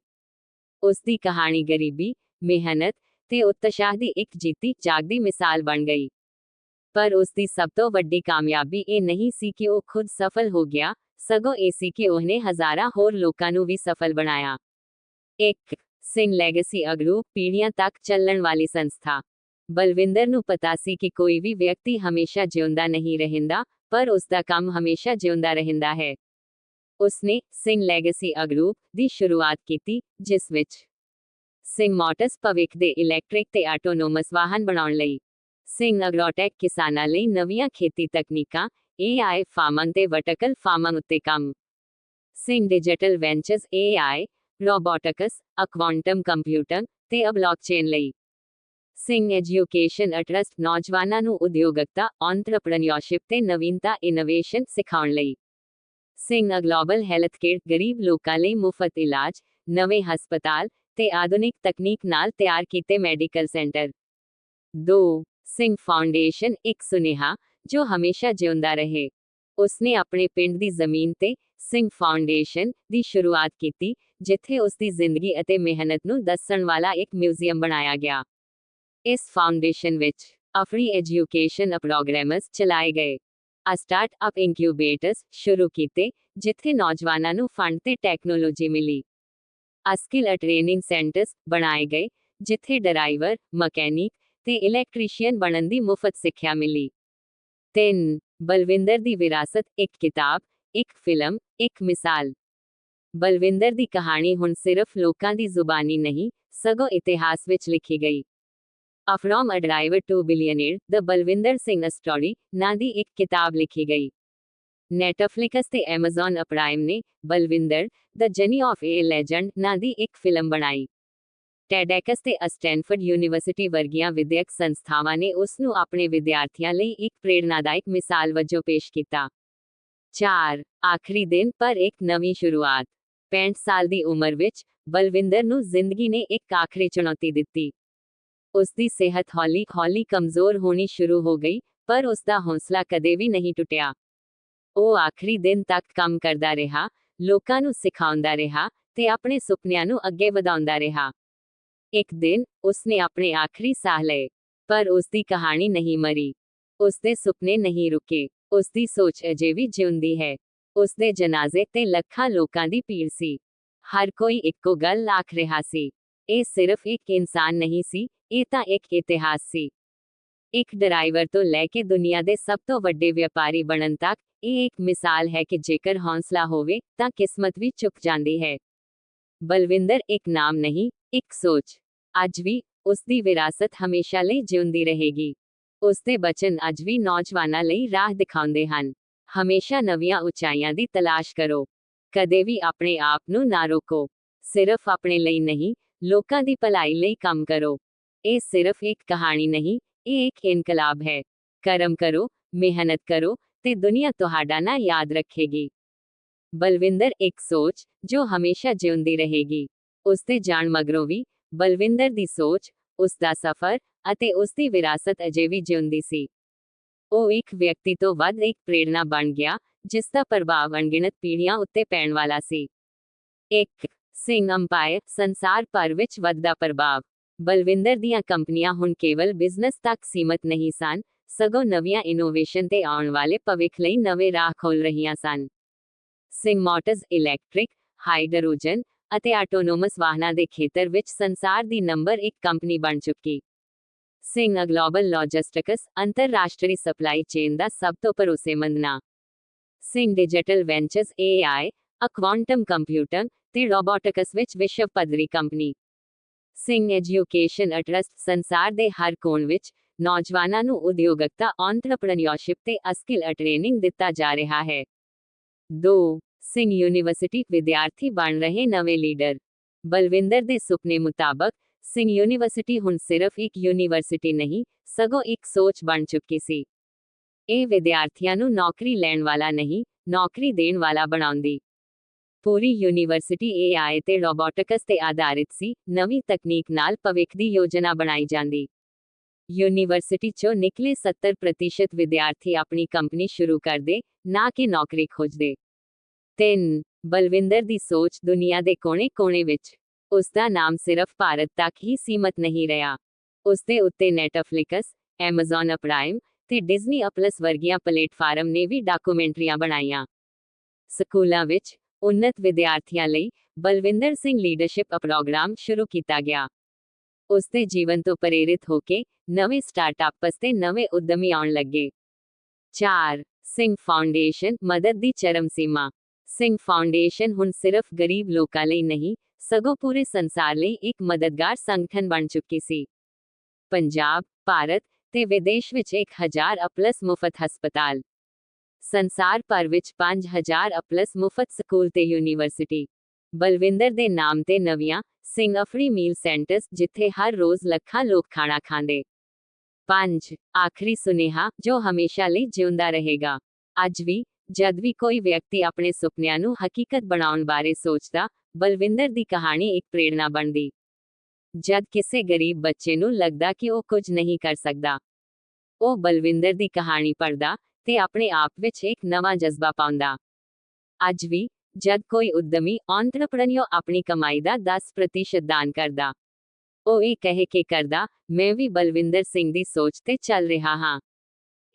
ਉਸ ਦੀ ਕਹਾਣੀ ਗਰੀਬੀ, ਮਿਹਨਤ ਤੇ ਉਤਸ਼ਾਹ ਦੀ ਇੱਕ ਜੀਤੀ ਜਾਗਦੀ ਮਿਸਾਲ ਬਣ ਗਈ। ਪਰ ਉਸ ਦੀ ਸਭ ਤੋਂ ਵੱਡੀ ਕਾਮਯਾਬੀ ਇਹ ਨਹੀਂ ਸੀ ਕਿ ਉਹ ਖੁਦ ਸਫਲ ਹੋ ਗਿਆ, ਸਗੋਂ ਇਹ ਸੀ ਕਿ ਉਹਨੇ ਹਜ਼ਾਰਾਂ ਹੋਰ ਲੋਕਾਂ ਨੂੰ ਵੀ ਸਫਲ ਬਣਾਇਆ। ਇੱਕ ਸਿੰਘ ਲੈਗੇਸੀ ਗਰੁੱਪ, ਪੀੜ੍ਹੀਆਂ ਤੱਕ ਚੱਲਣ ਵਾਲੀ ਸੰਸਥਾ। ਬਲਵਿੰਦਰ ਨੂੰ ਪਤਾ ਸੀ ਕਿ ਕੋਈ ਵੀ ਵਿਅਕਤੀ ਹਮੇਸ਼ਾ ਜਿਉਂਦਾ ਨਹੀਂ ਰਹਿੰਦਾ, ਪਰ ਉਸ ਦਾ ਕੰਮ ਹਮੇਸ਼ਾ ਜਿਉਂਦਾ ਰਹਿੰਦਾ ਹੈ। ਉਸਨੇ ਸਿੰਘ ਲੈਗੇਸੀ ਗਰੁੱਪ ਦੀ ਸ਼ੁਰੂਆਤ ਕੀਤੀ, ਜਿਸ ਵਿੱਚ ਸਿੰਘ ਮੋਟਰਸ ਭਵਿੱਖ ਦੇ ਇਲੈਕਟ੍ਰਿਕ ਤੇ ਆਟੋਨੋਮਸ ਵਾਹਨ ਬਣਾਉਣ ਲਈ, ਸਿੰਘ ਐਗਰੋਟੈਕ ਕਿਸਾਨਾਂ ਲਈ ਨਵੀਆਂ ਖੇਤੀ ਤਕਨੀਕਾਂ, AI ਫਾਰਮਿੰਗ ਤੇ ਵਰਟੀਕਲ ਫਾਰਮਿੰਗ ਉੱਤੇ ਕੰਮ, Singh digital ventures, AI, robotics, quantum computing ਤੇ ਬਲੌਕਚੇਨ ਲਈ, ਸਿੰਘ ਐਜੂਕੇਸ਼ਨ ਟਰਸਟ ਨੌਜਵਾਨਾਂ ਨੂੰ ਉਦਯੋਗਿਕਤਾ, ਐਂਟਰਪ੍ਰੀਨਿਓਰਸ਼ਿਪ ਤੇ ਨਵੀਨਤਾ ਇਨੋਵੇਸ਼ਨ ਸਿਖਾਉਣ ਲਈ, ਸਿੰਘ ਗਲੋਬਲ ਹੈਲਥ ਕੇਅਰ, ਗਰੀਬ ਲੋਕਾਂ ਲਈ ਮੁਫਤ ਇਲਾਜ, ਨਵੇਂ ਹਸਪਤਾਲ ਤੇ ਆਧੁਨਿਕ ਤਕਨੀਕ ਨਾਲ ਤਿਆਰ ਕੀਤੇ ਮੈਡੀਕਲ ਸੈਂਟਰ। 2 ਸਿੰਘ ਫਾਊਂਡੇਸ਼ਨ, ਇੱਕ ਸੁਨੇਹਾ ਜੋ ਹਮੇਸ਼ਾ ਜਿਉਂਦਾ ਰਹੇ। ਉਸਨੇ ਆਪਣੇ ਪਿੰਡ ਦੀ ਜ਼ਮੀਨ ਤੇ ਸਿੰਘ ਫਾਊਂਡੇਸ਼ਨ ਦੀ ਸ਼ੁਰੂਆਤ ਕੀਤੀ, ਜਿੱਥੇ ਉਸ ਦੀ ਜ਼ਿੰਦਗੀ ਅਤੇ ਮਿਹਨਤ ਨੂੰ ਦੱਸਣ ਵਾਲਾ ਇੱਕ ਮਿਊਜ਼ੀਅਮ ਬਣਾਇਆ ਗਿਆ। ਇਸ ਫਾਊਂਡੇਸ਼ਨ ਵਿੱਚ ਫ੍ਰੀ ਐਜੂਕੇਸ਼ਨ ਪ੍ਰੋਗਰਾਮਸ ਚਲਾਏ ਗਏ, ਸਟਾਰਟ-ਅਪ ਇਨਕਿਊਬੇਟਰਸ ਸ਼ੁਰੂ ਕੀਤੇ, ਜਿੱਥੇ ਨੌਜਵਾਨਾਂ ਨੂੰ ਫੰਡ ਤੇ ਟੈਕਨੋਲੋਜੀ ਮਿਲੀ। ਸਕਿੱਲ ਟ੍ਰੇਨਿੰਗ ਸੈਂਟਰਸ ਬਣਾਏ ਗਏ, ਜਿੱਥੇ ਡਰਾਈਵਰ, ਮਕੈਨਿਕ ਤੇ ਇਲੈਕਟ੍ਰੀਸ਼ੀਅਨ ਬਣਨ ਦੀ ਮੁਫਤ ਸਿੱਖਿਆ ਮਿਲੀ। 3 ਬਲਵਿੰਦਰ ਦੀ ਵਿਰਾਸਤ, ਇੱਕ ਕਿਤਾਬ, ਇੱਕ ਫਿਲਮ, ਇੱਕ ਮਿਸਾਲ। ਬਲਵਿੰਦਰ ਦੀ ਕਹਾਣੀ ਹੁਣ ਸਿਰਫ ਲੋਕਾਂ ਦੀ ਜ਼ੁਬਾਨੀ ਨਹੀਂ, ਸਗੋਂ ਇਤਿਹਾਸ ਵਿੱਚ ਲਿਖੀ ਗਈ। From a driver to billionaire, the Balwinder Singh story ਨਾਂ ਦੀ ਇੱਕ ਕਿਤਾਬ ਲਿਖੀ ਗਈ। ਨੈਟਫਲਿਕਸ ਤੇ ਐਮਾਜ਼ਨ ਪ੍ਰਾਈਮ ਨੇ ਬਲਵਿੰਦਰ, ਦ ਜਰਨੀ ਆਫ ਏ ਲੈਜੈਂਡ ਨਾਂ ਦੀ ਇੱਕ ਫਿਲਮ ਬਣਾਈ। ਟੈਡੈਕਸ ਤੇ ਸਟੈਨਫੋਰਡ ਯੂਨੀਵਰਸਿਟੀ ਵਰਗੀਆਂ ਵਿਦਿਅਕ ਸੰਸਥਾਵਾਂ ਨੇ ਉਸ ਨੂੰ ਆਪਣੇ ਵਿਦਿਆਰਥੀਆਂ ਲਈ ਇੱਕ ਪ੍ਰੇਰਨਾਦਾਇਕ ਮਿਸਾਲ ਵਜੋਂ ਪੇਸ਼ ਕੀਤਾ। 4 ਆਖਰੀ ਦਿਨ ਪਰ ਇੱਕ ਨਵੀਂ ਸ਼ੁਰੂਆਤ। 65 ਸਾਲ ਦੀ ਉਮਰ ਵਿੱਚ ਬਲਵਿੰਦਰ ਨੂੰ ਜ਼ਿੰਦਗੀ ਨੇ ਇੱਕ ਆਖਰੀ ਚੁਣੌਤੀ ਦਿੱਤੀ। ਉਸ ਦੀ ਸਿਹਤ ਹੌਲੀ-ਹੌਲੀ ਕਮਜ਼ੋਰ ਹੋਣੀ ਸ਼ੁਰੂ ਹੋ ਗਈ, ਪਰ ਉਸ ਦਾ ਹੌਸਲਾ ਕਦੇ ਵੀ ਨਹੀਂ ਟੁੱਟਿਆ। ਉਹ ਆਖਰੀ ਦਿਨ ਤੱਕ ਕੰਮ ਕਰਦਾ ਰਿਹਾ, ਲੋਕਾਂ ਨੂੰ ਸਿਖਾਉਂਦਾ ਰਿਹਾ ਤੇ ਆਪਣੇ ਸੁਪਨਿਆਂ ਨੂੰ ਅੱਗੇ ਵਧਾਉਂਦਾ ਰਿਹਾ। ਇੱਕ ਦਿਨ ਉਸਨੇ ਆਪਣੇ ਆਖਰੀ ਸਾਹ ਲਏ, ਪਰ ਉਸ ਦੀ ਕਹਾਣੀ ਨਹੀਂ ਮਰੀ। ਉਸ ਦੇ ਸੁਪਨੇ ਨਹੀਂ ਰੁਕੇ, ਉਸ ਦੀ ਸੋਚ ਅਜੇ ਵੀ ਜਿਉਂਦੀ ਹੈ। ਉਸ ਦੇ ਜਨਾਜ਼ੇ ਤੇ ਲੱਖਾਂ ਲੋਕਾਂ ਦੀ ਭੀੜ ਸੀ। ਹਰ ਕੋਈ ਇੱਕੋ ਗੱਲ ਆਖ ਰਿਹਾ ਸੀ, ਇਹ ਸਿਰਫ ਇੱਕ ਇਨਸਾਨ ਨਹੀਂ ਸੀ, ਇਹ ਤਾਂ ਇੱਕ ਇਤਿਹਾਸ ਸੀ। ਇੱਕ ਡਰਾਈਵਰ ਤੋਂ ਲੈ ਕੇ ਦੁਨੀਆ ਦੇ ਸਭ ਤੋਂ ਵੱਡੇ ਵਪਾਰੀ ਬਣਨ ਤੱਕ, ਇਹ ਇੱਕ ਮਿਸਾਲ ਹੈ ਕਿ ਜੇਕਰ ਹੌਸਲਾ ਹੋਵੇ ਤਾਂ ਕਿਸਮਤ ਵੀ ਝੁਕ ਜਾਂਦੀ ਹੈ। ਬਲਵਿੰਦਰ ਇੱਕ ਨਾਮ ਨਹੀਂ, ਇੱਕ ਸੋਚ। ਅੱਜ ਵੀ ਉਸ ਦੀ ਵਿਰਾਸਤ ਹਮੇਸ਼ਾ ਲਈ ਜਿਉਂਦੀ ਰਹੇਗੀ। ਉਸ ਦੇ ਬਚਨ ਅੱਜ ਵੀ ਨੌਜਵਾਨਾਂ ਲਈ ਰਾਹ ਦਿਖਾਉਂਦੇ ਹਨ। ਹਮੇਸ਼ਾ ਨਵੀਆਂ ਉਚਾਈਆਂ ਦੀ ਤਲਾਸ਼ ਕਰੋ। ਕਦੇ ਵੀ ਆਪਣੇ ਆਪ ਨੂੰ ਨਾ ਰੋਕੋ। ਸਿਰਫ ਆਪਣੇ ਲਈ ਨਹੀਂ, ਲੋਕਾਂ ਦੀ ਭਲਾਈ ਲਈ ਕੰਮ ਕਰੋ। ਇਹ ਸਿਰਫ ਇੱਕ ਕਹਾਣੀ ਨਹੀਂ, ਇਹ ਇੱਕ ਇਨਕਲਾਬ ਹੈ। ਕਰਮ ਕਰੋ, ਮਿਹਨਤ ਕਰੋ ਤੇ ਦੁਨੀਆ ਤੁਹਾਡਾ ਨਾਂ ਯਾਦ ਰੱਖੇਗੀ। ਬਲਵਿੰਦਰ ਇੱਕ ਸੋਚ ਜੋ ਹਮੇਸ਼ਾ ਜਿਉਂਦੀ ਰਹੇਗੀ। ਉਸ ਦੇ ਜਾਣ ਮਗਰੋਂ ਵੀ ਬਲਵਿੰਦਰ ਦੀ ਸੋਚ, ਉਸ ਦਾ ਸਫ਼ਰ ਅਤੇ ਉਸ ਦੀ ਵਿਰਾਸਤ ਅਜੇ ਵੀ ਜਿਉਂਦੀ ਸੀ। ਉਹ ਇੱਕ ਵਿਅਕਤੀ ਤੋਂ ਵੱਧ ਇੱਕ ਪ੍ਰੇਰਨਾ ਬਣ ਗਿਆ, ਜਿਸ ਦਾ ਪ੍ਰਭਾਵ ਅਣਗਿਣਤ ਪੀੜ੍ਹੀਆਂ ਉੱਤੇ ਪੈਣ ਵਾਲਾ ਸੀ। ਇੱਕ ਸਿੰਘ ਅੰਪਾਇਰ, ਸੰਸਾਰ ਭਰ ਵਿੱਚ ਵੱਧਦਾ ਪ੍ਰਭਾਵ। ਬਲਵਿੰਦਰ ਦੀਆਂ ਕੰਪਨੀਆਂ ਹੁਣ ਕੇਵਲ ਬਿਜ਼ਨਸ ਤੱਕ ਸੀਮਤ ਨਹੀਂ ਸਨ, ਸਗੋਂ ਨਵੀਆਂ ਇਨੋਵੇਸ਼ਨ ਤੇ ਆਉਣ ਵਾਲੇ ਭਵਿੱਖ ਲਈ ਨਵੇਂ ਰਾਹ ਖੋਲ੍ਹ ਰਹੀਆਂ ਸਨ। ਸਿੰਘ ਮੋਟਰਸ ਇਲੈਕਟ੍ਰਿਕ, ਹਾਈਡਰੋਜਨ ਅਤੇ ਆਟੋਨੋਮਸ ਵਾਹਨਾਂ ਦੇ ਖੇਤਰ ਵਿੱਚ ਸੰਸਾਰ ਦੀ ਨੰਬਰ 1 ਕੰਪਨੀ ਬਣ ਚੁੱਕੀ। ਸਿੰਘ ਗਲੋਬਲ ਲੌਜਿਸਟਿਕਸ, ਅੰਤਰਰਾਸ਼ਟਰੀ ਸਪਲਾਈ ਚੇਨ ਦਾ ਸਭ ਤੋਂ ਭਰੋਸੇਮੰਦ ਨਾਂ। Singh digital ventures, AI, quantum computing ਤੇ ਰੋਬੋਟਿਕਸ ਵਿੱਚ ਵਿਸ਼ਵ ਪੱਧਰੀ ਕੰਪਨੀ। ਸਿੰਘ ਐਜੂਕੇਸ਼ਨ ਟਰਸਟ, ਸੰਸਾਰ ਦੇ ਹਰ ਕੋਣ ਵਿੱਚ ਨੌਜਵਾਨਾਂ ਨੂੰ ਉਦਯੋਗਿਕਤਾ, ਐਂਟਰਪ੍ਰੀਨਿਓਰਸ਼ਿਪ ਤੇ ਸਕਿੱਲ ਟ੍ਰੇਨਿੰਗ ਦਿੱਤਾ ਜਾ ਰਿਹਾ ਹੈ। 2 ਸਿੰਘ ਯੂਨੀਵਰਸਿਟੀ, ਵਿਦਿਆਰਥੀ ਬਣ ਰਹੇ ਨਵੇਂ ਲੀਡਰ। ਬਲਵਿੰਦਰ ਦੇ ਸੁਪਨੇ ਮੁਤਾਬਕ ਸਿੰਘ ਯੂਨੀਵਰਸਿਟੀ ਹੁਣ ਸਿਰਫ ਇੱਕ ਯੂਨੀਵਰਸਿਟੀ ਨਹੀਂ, ਸਗੋਂ ਇੱਕ ਸੋਚ ਬਣ ਚੁੱਕੀ ਸੀ। ਇਹ ਵਿਦਿਆਰਥੀਆਂ ਨੂੰ ਨੌਕਰੀ ਲੈਣ ਵਾਲਾ ਨਹੀਂ, ਨੌਕਰੀ ਦੇਣ ਵਾਲਾ ਬਣਾਉਂਦੀ। ਪੂਰੀ ਯੂਨੀਵਰਸਿਟੀ AI ਤੇ ਰੋਬੋਟਿਕਸ ਤੇ ਆਧਾਰਿਤ ਸੀ। ਨਵੀਂ ਤਕਨੀਕ ਨਾਲ ਭਵਿੱਖ ਦੀ ਯੋਜਨਾ ਬਣਾਈ ਜਾਂਦੀ। ਯੂਨੀਵਰਸਿਟੀ ਚੋਂ ਨਿਕਲੇ 70% ਵਿਦਿਆਰਥੀ ਆਪਣੀ ਕੰਪਨੀ ਸ਼ੁਰੂ ਕਰਦੇ, ਨਾ ਕਿ ਨੌਕਰੀ ਖੋਜਦੇ। 3 ਬਲਵਿੰਦਰ ਦੀ ਸੋਚ, ਦੁਨੀਆ ਦੇ ਕੋਨੇ-ਕੋਨੇ ਵਿੱਚ। ਉਸ ਦਾ ਨਾਮ ਸਿਰਫ ਭਾਰਤ ਤੱਕ ਹੀ ਸੀਮਤ ਨਹੀਂ ਰਿਹਾ। ਉਸਦੇ ਉੱਤੇ ਨੈਟਫਲਿਕਸ, ਐਮਾਜ਼ਨ ਪ੍ਰਾਈਮ ਤੇ ਡਿਜ਼ਨੀ ਪਲੱਸ ਵਰਗੀਆਂ ਪਲੇਟਫਾਰਮ ਨੇ ਵੀ ਡਾਕੂਮੈਂਟਰੀਆਂ ਬਣਾਈਆਂ। ਸਕੂਲਾਂ ਵਿੱਚ ਉੱਨਤ ਵਿਦਿਆਰਥੀਆਂ ਲਈ ਬਲਵਿੰਦਰ ਸਿੰਘ ਲੀਡਰਸ਼ਿਪ ਪ੍ਰੋਗਰਾਮ ਸ਼ੁਰੂ ਕੀਤਾ ਗਿਆ। ਉਸਦੇ ਜੀਵਨ ਤੋਂ ਪ੍ਰੇਰਿਤ ਹੋ ਕੇ ਨਵੇਂ ਸਟਾਰਟਅਪਸ ਤੇ ਨਵੇਂ ਉੱਦਮੀ ਆਉਣ ਲੱਗੇ। 4. ਸਿੰਘ ਫਾਊਂਡੇਸ਼ਨ ਮਦਦ ਦੀ ਚਰਮ ਸੀਮਾ। ਸਿੰਘ ਫਾਊਂਡੇਸ਼ਨ ਹੁਣ ਸਿਰਫ ਗਰੀਬ ਲੋਕਾਂ ਲਈ ਨਹੀਂ, ਸਗੋਂ ਪੂਰੇ ਸੰਸਾਰ ਲਈ ਇੱਕ ਮਦਦਗਾਰ ਸੰਗਠਨ ਬਣ ਚੁੱਕੀ ਸੀ। ਪੰਜਾਬ, ਭਾਰਤ ਤੇ ਵਿਦੇਸ਼ ਵਿੱਚ 1000 ਪਲੱਸ ਮੁਫਤ ਹਸਪਤਾਲ। ਸੰਸਾਰ ਭਰ ਵਿੱਚ 5000 ਪਲੱਸ ਮੁਫਤ ਸਕੂਲ ਤੇ ਯੂਨੀਵਰਸਿਟੀ। ਬਲਵਿੰਦਰ ਦੇ ਨਾਮ ਤੇ ਨਵੀਆਂ ਸਿੰਘ ਫ੍ਰੀ ਮੀਲ ਸੈਂਟਰਸ, ਜਿੱਥੇ ਹਰ ਰੋਜ਼ ਲੱਖਾਂ ਲੋਕ ਖਾਣਾ ਖਾਂਦੇ। 5. ਆਖਰੀ ਸੁਨੇਹਾ ਜੋ ਹਮੇਸ਼ਾ ਲਈ ਜਿਉਂਦਾ ਰਹੇਗਾ। ਅੱਜ ਵੀ ਜਦ ਵੀ ਕੋਈ ਵਿਅਕਤੀ ਆਪਣੇ ਸੁਪਨਿਆਂ ਨੂੰ ਹਕੀਕਤ ਬਣਾਉਣ ਬਾਰੇ ਸੋਚਦਾ, ਬਲਵਿੰਦਰ ਦੀ ਕਹਾਣੀ ਇੱਕ ਪ੍ਰੇਰਣਾ ਬਣਦੀ। ਜਦ ਕਿਸੇ ਗਰੀਬ ਬੱਚੇ ਨੂੰ ਲੱਗਦਾ ਕਿ ਉਹ ਕੁਝ ਨਹੀਂ ਕਰ ਸਕਦਾ, ਉਹ ਬਲਵਿੰਦਰ ਦੀ ਕਹਾਣੀ ਪੜ੍ਹਦਾ ਤੇ ਆਪਣੇ ਆਪ ਵਿੱਚ ਇੱਕ ਨਵਾਂ ਜਜ਼ਬਾ ਪਾਉਂਦਾ। ਅੱਜ ਵੀ ਜਦ ਕੋਈ ਉੱਦਮੀ ਐਂਟਰਪ੍ਰੈਨਿਓਰ ਆਪਣੀ ਕਮਾਈ ਦਾ 10% ਦਾਨ ਕਰਦਾ, ਉਹ ਇਹ ਕਹਿ ਕੇ ਕਰਦਾ, ਮੈਂ ਵੀ ਬਲਵਿੰਦਰ ਸਿੰਘ ਦੀ ਸੋਚ ਤੇ ਚੱਲ ਰਿਹਾ ਹਾਂ।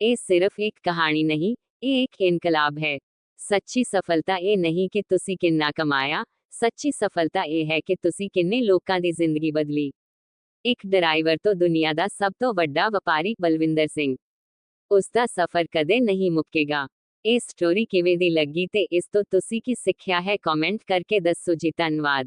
ਇਹ ਸਿਰਫ ਇੱਕ ਕਹਾਣੀ ਨਹੀਂ, ਇਹ ਇੱਕ ਇਨਕਲਾਬ ਹੈ। ਸੱਚੀ ਸਫਲਤਾ ਇਹ ਨਹੀਂ ਕਿ ਤੁਸੀਂ ਕਿੰਨਾ ਕਮਾਇਆ, ਸੱਚੀ ਸਫਲਤਾ ਇਹ ਹੈ ਕਿ ਤੁਸੀਂ ਕਿੰਨੇ ਲੋਕਾਂ ਦੀ ਜ਼ਿੰਦਗੀ ਬਦਲੀ। ਇੱਕ ਡਰਾਈਵਰ ਤੋਂ ਦੁਨੀਆ ਦਾ ਸਭ ਤੋਂ ਵੱਡਾ ਵਪਾਰੀ ਬਲਵਿੰਦਰ ਸਿੰਘ। ਉਸ ਦਾ ਸਫ਼ਰ ਕਦੇ ਨਹੀਂ ਮੁੱਕੇਗਾ। ਇਹ ਸਟੋਰੀ ਕਿਵੇਂ ਦੀ ਲੱਗੀ ਤੇ ਇਸ ਤੋਂ ਤੁਸੀਂ ਕੀ ਸਿੱਖਿਆ ਹੈ, ਕਮੈਂਟ ਕਰਕੇ ਦੱਸੋ ਜੀ। ਧੰਨਵਾਦ।